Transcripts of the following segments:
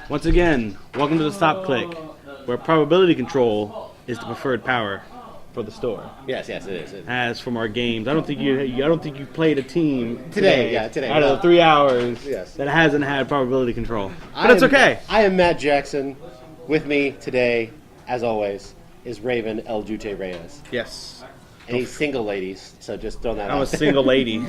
Once again, welcome to the Stop Click, where probability control is the preferred power for the store. Yes, it is. As from our games, I don't think you played a team today. out of the 3 hours Yes. that hasn't had probability control. But it's okay. I am Matt Jackson. With me today, as always, is Raven El Jute Reyes. Yes. And he's single, ladies, so just throw that out. I'm a single lady.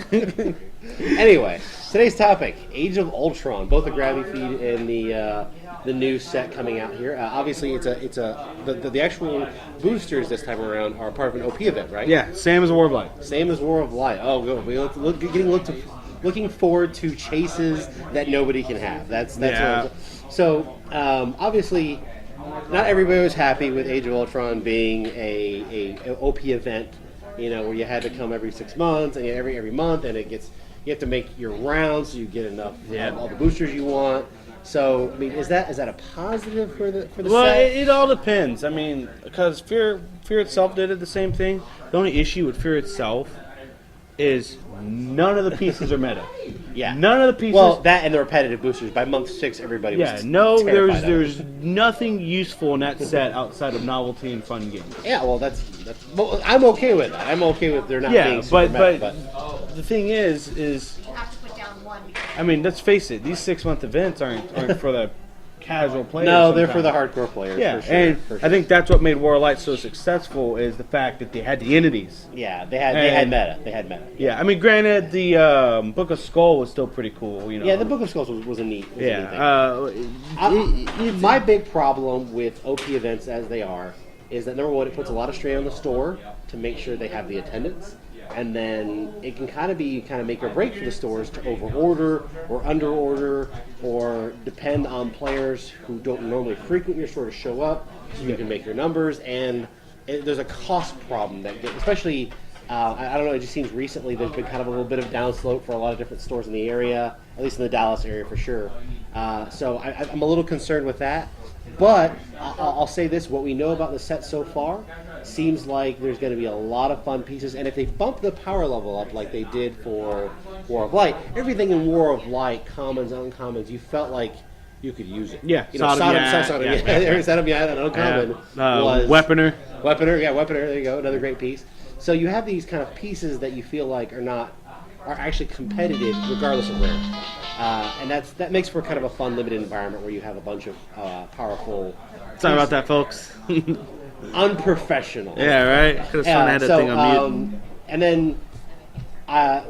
Anyway, today's topic: Age of Ultron. Both the gravity feed and the new set coming out here. Obviously, the actual boosters this time around are part of an OP event, right? Yeah, same as War of Light. Same as War of Light. Oh, good. Looking forward to chases that nobody can have. That's Yeah. So obviously, not everybody was happy with Age of Ultron being a OP event. You know, where you had to come every 6 months and every month, and you have to make your rounds so you get enough of all the boosters you want. So, I mean, is that a positive for the set? Well, it all depends. I mean, because Fear itself did it the same thing. The only issue with Fear itself is none of the pieces are meta. Yeah, none of the pieces. Well, that and the repetitive boosters. By month 6, everybody was terrified there's nothing useful in that set outside of novelty and fun games. Yeah, well, well, I'm okay with that. I'm okay with there not being super meta, but the thing is You have to put down one. I mean, let's face it, these 6-month events aren't for the casual players. No, they're for the hardcore players. Yeah, for sure, and for sure. I think that's what made War of Light so successful is the fact that they had the entities. Yeah, they had meta. Yeah, I mean, granted, the Book of Skull was still pretty cool. You know. Yeah, the Book of Skulls was a neat. My big problem with OP events as they are is that number one, it puts a lot of strain on the store to make sure they have the attendance. And then it can kind of make or break for the stores to over-order or under-order or depend on players who don't normally frequent your store to show up so you can make your numbers. And there's a cost problem especially, I don't know, it just seems recently there's been kind of a little bit of downslope for a lot of different stores in the area, at least in the Dallas area for sure. So I'm a little concerned with that. But I'll say this, what we know about the set so far seems like there's going to be a lot of fun pieces, and if they bump the power level up like they did for War of Light, everything in War of Light, commons, uncommons, you felt like you could use it. Yeah, Sodom Yad, an uncommon was... Weaponer, there you go, another great piece. So you have these kind of pieces that you feel like are actually competitive regardless of rare. And that makes for kind of a fun, limited environment where you have a bunch of powerful... Sorry about that, folks. Unprofessional. Yeah, right? Could have had that thing on mute. And then,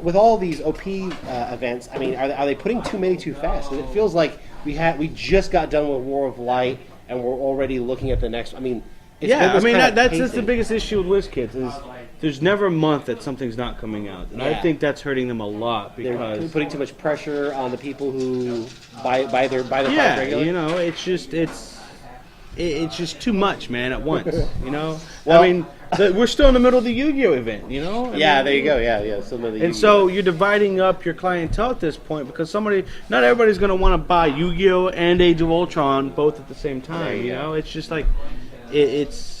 with all these OP events, I mean, are they putting too many too fast? Because it feels like we just got done with War of Light, and we're already looking at the next... I mean... that's the biggest issue with WizKids is there's never a month that something's not coming out, and I think that's hurting them a lot because they're putting too much pressure on the people who buy their product regularly. You know, it's just too much, man, at once. You know, Well, I mean, we're still in the middle of the Yu-Gi-Oh event. You know, there you go. Yeah. So you're dividing up your clientele at this point because not everybody's going to want to buy Yu-Gi-Oh and Age of Ultron both at the same time. You know, it's just like it's.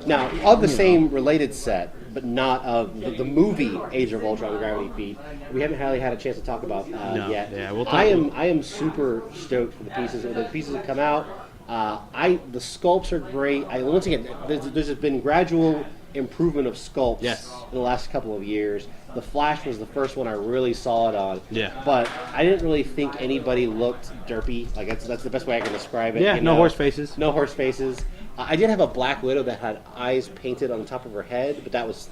Now, of the same related set, but not of the movie Age of Ultron Gravity Feed, we haven't really had a chance to talk about yet. Yeah, we'll talk. I am super stoked for the pieces. The pieces that come out. The sculpts are great. Once again, there's been gradual improvement of sculpts in the last couple of years. The Flash was the first one I really saw it on. Yeah. But I didn't really think anybody looked derpy. Like that's the best way I can describe it. Yeah, no horse faces. No horse faces. I did have a Black Widow that had eyes painted on the top of her head, but that was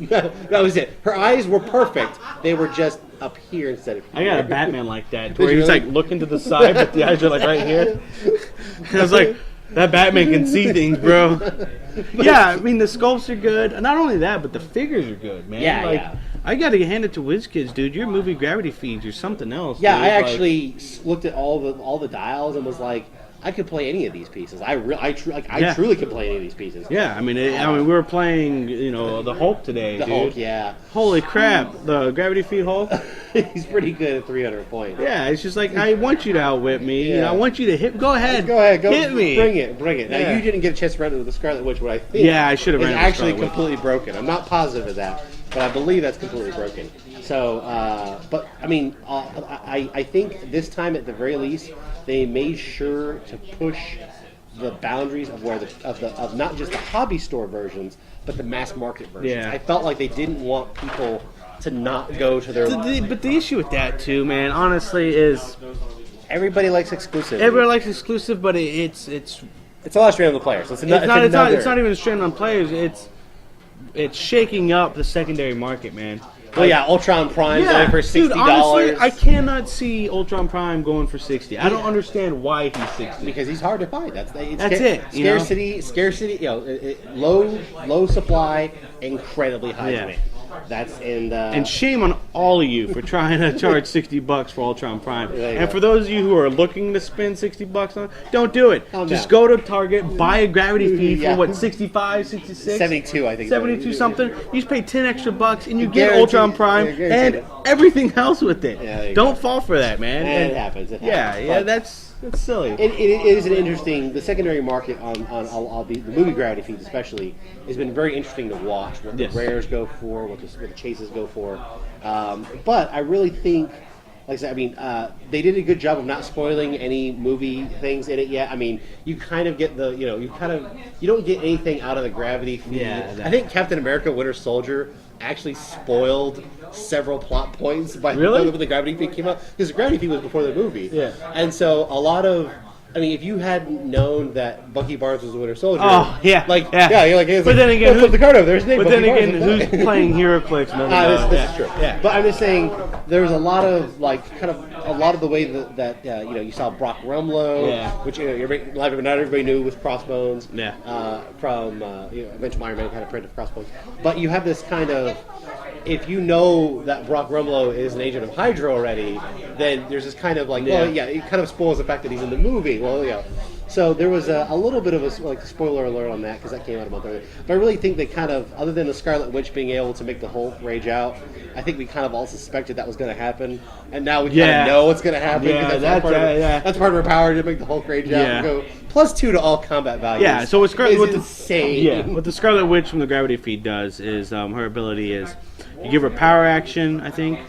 it. Her eyes were perfect. They were just up here instead of here. I got a Batman like that, where he's like looking to the side, but the eyes are like right here. And I was like, that Batman can see things, bro. Yeah, I mean the sculpts are good. Not only that, but the figures are good, man. Yeah. I got to hand it to WizKids, dude. Your movie Gravity Feeds or something else. Yeah, dude. I actually looked at all the dials and was like, I could play any of these pieces. I truly could play any of these pieces. Yeah, I mean, we were playing, the Hulk today, dude. Hulk, yeah. Holy crap, the Gravity Feed Hulk. He's pretty good at 300 points. Yeah, it's just like, I want you to outwit me. Yeah. I want you to hit. Go ahead, hit me. Bring it. Now, you didn't get a chance to run into the Scarlet Witch, what I think I should have ran is into the actually Scarlet Witch. completely broken. I'm not positive of that, but I believe that's completely broken. So, but I mean, I think this time at the very least they made sure to push the boundaries of where of not just the hobby store versions, but the mass market versions. Yeah. I felt like they didn't want people to not go to their. But the issue with that too, man, honestly, is Everybody likes exclusive. everyone likes exclusive, but it's It's a lot of strain on the players. So it's not even a strain on players. It's shaking up the secondary market, man. Well, yeah, Ultron Prime going for $60. Dude, honestly, I cannot see Ultron Prime going for $60. I don't understand why he's $60. Because he's hard to find. That's it. Scarcity. Low supply, incredibly high demand. That's and shame on all of you for trying to charge $60 for Ultron Prime. And for those of you who are looking to spend $60 on, don't do it. Just go to Target, buy a gravity feed for what, 65, 66, 72, I think. 72 something. You just pay $10 extra and you get Ultron Prime and everything else with it. Yeah, don't fall for that, man. And it happens. That's silly. It is an interesting. The secondary market on all the movie gravity feeds, especially, has been very interesting to watch. What the rares go for, what the chases go for. But I really think, like I said, they did a good job of not spoiling any movie things in it yet. I mean, you kind of get you don't get anything out of the gravity feed. I think Captain America: Winter Soldier actually spoiled several plot points by when the gravity feed came out, because the gravity feed was before the movie. And so a lot of, if you hadn't known that Bucky Barnes was the Winter Soldier, you're like, but then again, flip the card over. There's his name. But then again, who's playing HeroClix? This is true. But I'm just saying, there's a lot of the way that you saw Brock Rumlow, which not everybody knew was Crossbones. From eventually Iron Man had a print of Crossbones. But you have this kind of, if you know that Brock Rumlow is an agent of Hydra already, then there's this kind of it kind of spoils the fact that he's in the movie. So there was a little bit of a spoiler alert on that, because that came out a month earlier. But I really think they kind of, other than the Scarlet Witch being able to make the Hulk rage out, I think we kind of all suspected that was going to happen, and now we kind of know what's going to happen. That's part of her power, to make the Hulk rage out and go +2 to all combat values. So with insane. What the Scarlet Witch from the gravity feed does is her ability is you give her power action, I think.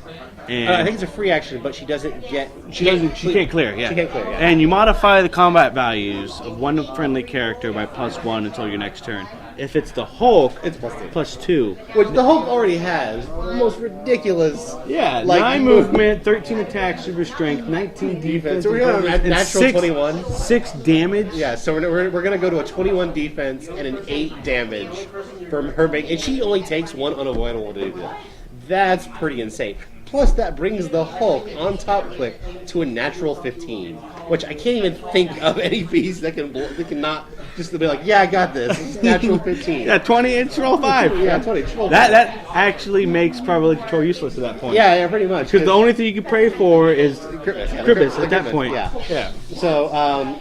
And I think it's a free action, but she doesn't get. She can't clear. She can't clear. And you modify the combat values of one friendly character by +1 until your next turn. If it's the Hulk, it's +2. +2. Which the Hulk already has. The most ridiculous. 9 movement, 13 attack, super strength, 19 defense. So we're going to natural 21. 6 damage. Yeah, so we're going to go to a 21 defense and an 8 damage from her and she only takes 1 unavoidable to do that. That's pretty insane. Plus, that brings the Hulk on top click to a natural 15, which I can't even think of any piece that can not just be like, I got this. It's natural 15. 20-inch roll 5. 20-inch roll 5. That actually makes probability control useless at that point. Yeah, pretty much. Because the only thing you can pray for is Cribbis at that point. Yeah. So,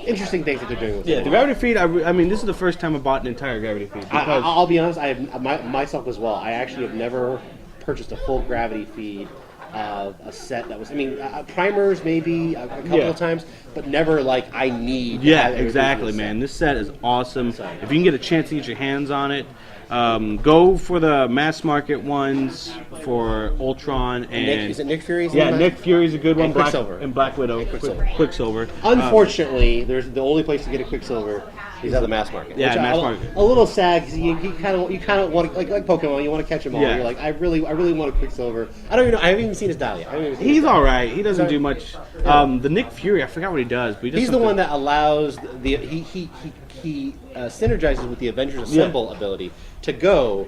interesting things that they're doing with it. The gravity feed, this is the first time I bought an entire gravity feed. I'll be honest, I have myself as well. I actually have never purchased a full gravity feed of a set that was, primers maybe a couple of times, but never I need. Exactly, man. This set is awesome. If you can get a chance to get your hands on it, go for the mass market ones for Ultron and. Is it Nick Fury? Nick Fury's a good one. Quicksilver. And Black Widow. Quicksilver. Unfortunately, there's the only place to get a Quicksilver is at the mass market. Mass market. A little sad, because you kind of want to, like Pokemon, you want to catch them all. You're like, I really want a Quicksilver. I haven't even seen his dial yet. He's all right. He doesn't do much. The Nick Fury, I forgot what he does, but he's the one that allows he synergizes with the Avengers Assemble ability to go.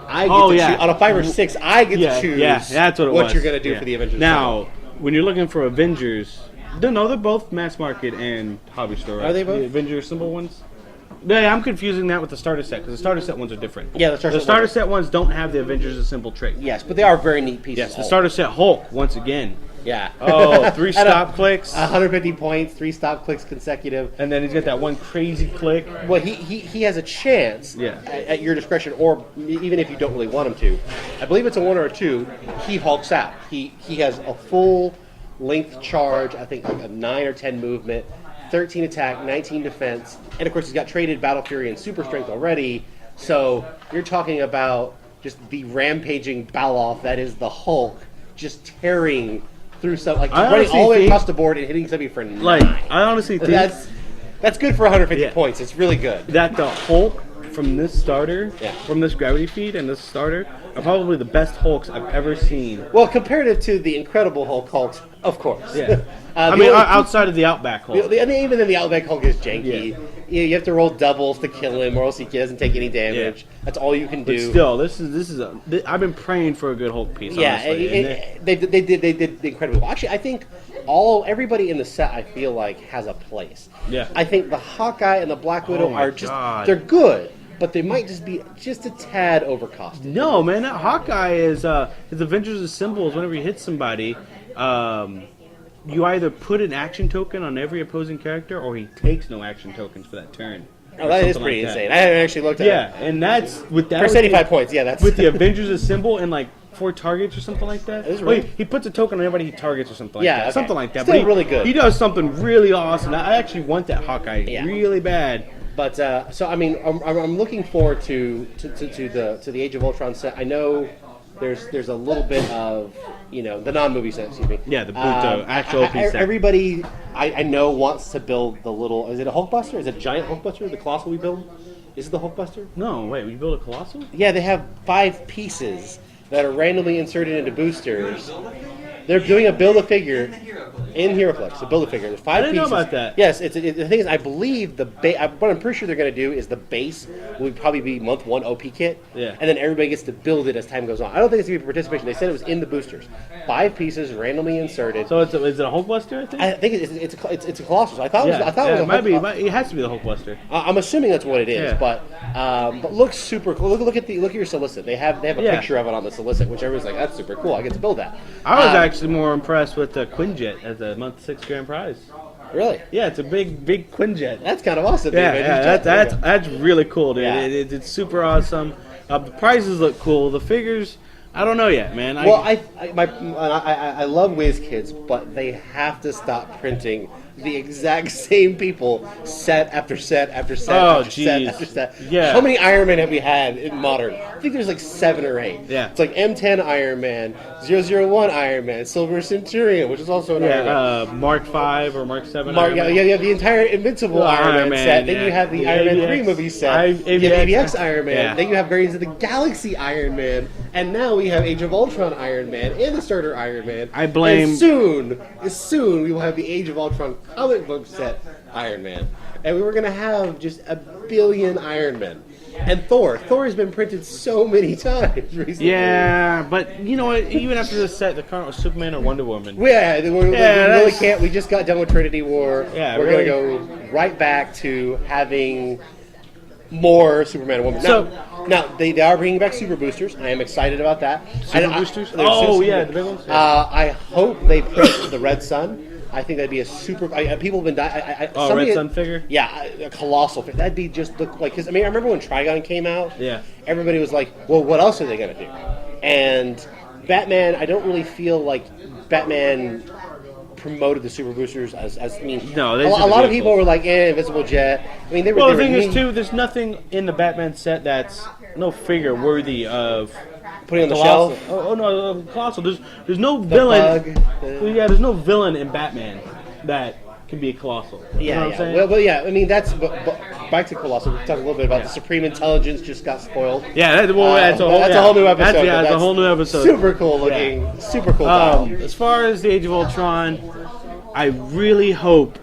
I get to choose on a 5 or 6. I get to choose. That's what you're going to do for the Avengers. Now, when you're looking for Avengers. No, they're both mass market and hobby store. Right? Are they both? The Avengers symbol ones? Yeah, I'm confusing that with the starter set, because the starter set ones are different. Yeah, the starter set ones don't have the Avengers assemble trait. Yes, but they are very neat pieces. Yes, the starter set Hulk, once again. Yeah. 3 stop clicks. 150 points, 3 stop clicks consecutive. And then he's got that one crazy click. Well, he has a chance at your discretion, or even if you don't really want him to. I believe it's a 1 or a 2. He hulks out. He has a full length charge, I think a 9 or 10 movement, 13 attack, 19 defense, and of course he's got traded Battle Fury and Super Strength already, so you're talking about just the rampaging Baloff that is the Hulk just tearing through stuff, like I running all the way honestly across the board and hitting somebody for 9. Like, I honestly think that's good for 150 Yeah. points. It's really good. that the Hulk from this starter, Yeah. from this gravity feed and this starter, are probably the best Hulks I've ever seen. Well, comparative to the Incredible Hulk, of course. Yeah. The I mean, only- outside of the Outback Hulk. even then, the Outback Hulk is janky. Yeah. You have to roll doubles to kill him, or else he doesn't take any damage. Yeah. That's all you can But do. still, I've been praying for a good Hulk piece. Yeah, honestly. And they did incredibly well. Actually, I think everybody in the set, I feel like, has a place. Yeah. I think the Hawkeye and the Black Widow my are just God. they're good, but they might just be just a tad overcosted. No, man, that Hawkeye is his Avengers of Symbols. Whenever he hits somebody, you either put an action token on every opposing character, or he takes no action tokens for that turn. Oh, that is pretty insane. I haven't actually looked at it. Yeah, and that's with that. For 75 points, yeah, that's with the Avengers of Symbol and like 4 targets or something like that. Is it Wait, really? he puts a token on everybody he targets or something like Yeah, that. okay. Something like that. Still But he, really good. He does something really awesome. I actually want that Hawkeye really bad. But so I mean, I'm looking forward to the Age of Ultron set. I know there's a little bit of the non-movie set. Excuse me. Yeah, the actual OP set. Everybody I know wants to build the little. Is it a Hulkbuster? Is it a giant Hulkbuster? The Colossal we build? Is it the Hulkbuster? No, wait, we build a Colossal? Yeah, they have 5 pieces that are randomly inserted into boosters. They're doing a build-a-figure in HeroClix, a build-a-figure. There's 5 I didn't know pieces. about that. Yes, the thing is, I believe what I'm pretty sure they're going to do is the base will probably be month 1 OP kit, Yeah. and then everybody gets to build it as time goes on. I don't think it's going to be participation. They said it was in the boosters. 5 pieces randomly inserted. So is it a Hulkbuster, I think? I think it's a Colossus. I thought it was it might be. Hulk- It has to be the Hulkbuster. I'm assuming that's what it is, Yeah. but looks super cool. Look at your solicit. They have a Yeah. picture of it on the solicit, which everyone's like, that's super cool. I get to build that. I was actually more impressed with the Quinjet as a month 6 grand prize. Really. Yeah, it's a big Quinjet. That's kind of awesome. Yeah, dude. yeah, that's really cool, dude. Yeah. It's super awesome. The prizes look cool. The figures, I don't know yet, man. Well, I love WizKids, but they have to stop printing the exact same people set after set after set Oh, after set jeez. after set. Yeah. How many Iron Man have we had in modern? I think there's like 7 or 8. Yeah. It's like M10 Iron Man, 001 Iron Man, Silver Centurion, which is also an Iron Man. Mark 5 or Mark 7. You have the entire Invincible Iron Man set. Then you have the Iron Man 3 movie set. You have AVX Iron Man. Yeah. Then you have Guardians of the Galaxy Iron Man. And now we have Age of Ultron Iron Man and the starter Iron Man. I blame- And soon we will have the Age of Ultron comic book set Iron Man. And we were going to have just a billion Iron Men. And Thor has been printed so many times recently. Yeah, but you know what? Even after this set, the current was Superman or Wonder Woman. We really that's- can't. We just got done with Trinity War. Yeah, we're really. going to go right back to having more Superman and Woman. Now they are bringing back Super Boosters. I am excited about that. Super Boosters? Yeah, the big ones. Yeah. I hope they print the Red Sun. I think that'd be a super. People have been dying. Red Sun figure? Yeah, a colossal figure. That'd be just look like. Because I remember when Trigon came out. Yeah. Everybody was like, "Well, what else are they gonna do?" And Batman. I don't really feel like Batman promoted the Super Boosters as No, a lot of people were like, Invisible Jet. I mean, they were. Well, they the were thing is, mean. too, there's nothing in the Batman set that's no figure worthy of Putting on the Colossal. shelf. Oh no, Colossal. There's no villain. Bug, Yeah, there's no villain in Batman that can be a Colossal. You know what I'm saying? Well, yeah. I mean, that's but back to Colossal. We talked a little bit about the Supreme Intelligence just got spoiled. Yeah, that's a whole new episode. That's a whole new episode. Super cool looking. Yeah. Super cool. Style. As far as the Age of Ultron, I really hope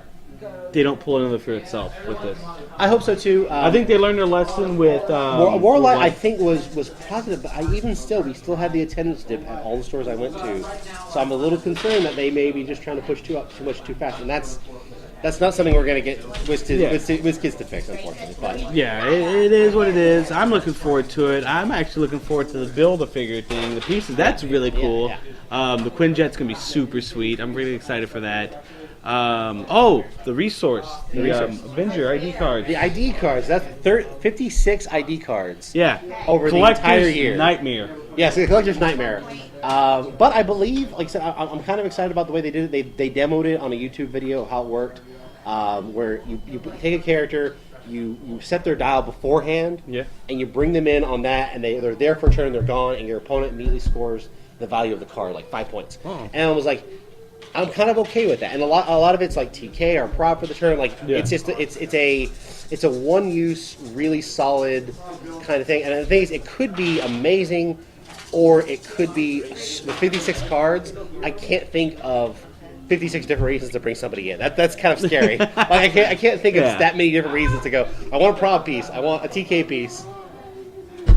they don't pull another for itself with this. I hope so too. I think they learned their lesson with Warlock. I think was positive, but we still had the attendance dip at all the stores I went to. So I'm a little concerned that they may be just trying to push too much too fast, and that's not something we're going to get WizKids to fix, unfortunately. But yeah, it is what it is. I'm looking forward to it. I'm actually looking forward to the build-a-figure thing. The pieces, that's really cool. Yeah. The Quinjet's going to be super sweet. I'm really excited for that. The resource. The Avenger ID cards. the ID cards, that's 56 ID cards. Yeah. Over the Collector's entire year. Nightmare. Yes, the Collector's Nightmare. But I believe, like I said, I'm kind of excited about the way they did it. They demoed it on a YouTube video how it worked, where you take a character, you set their dial beforehand, Yeah. and you bring them in on that, and they're there for a turn, and they're gone, and your opponent immediately scores the value of the card, like 5 points. Oh. And I was like, I'm kind of okay with that. And a lot of it's like TK or prop for the turn. Like it's just it's a one use, really solid kind of thing. And the thing is, it could be amazing, or it could be with 56 cards. I can't think of 56 different reasons to bring somebody in. That's kind of scary. Like I can't think of that many different reasons to go. I want a prop piece. I want a TK piece.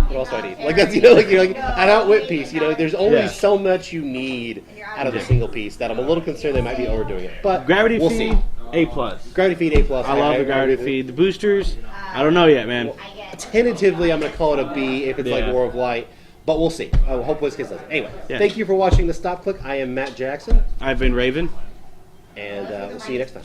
What else do I need? Like that's like an outwit piece. There's only so much you need out of a single piece that I'm a little concerned they might be overdoing it. But Gravity we'll feed, see. A+. Gravity feed A+. I love the gravity feed. The boosters, I don't know yet, man. Tentatively, I'm going to call it a B if it's like War of Light. But we'll see. Hopefully this gets done. Anyway, thank you for watching the Stop Click. I am Matt Jackson. I've been Raven. And we'll see you next time.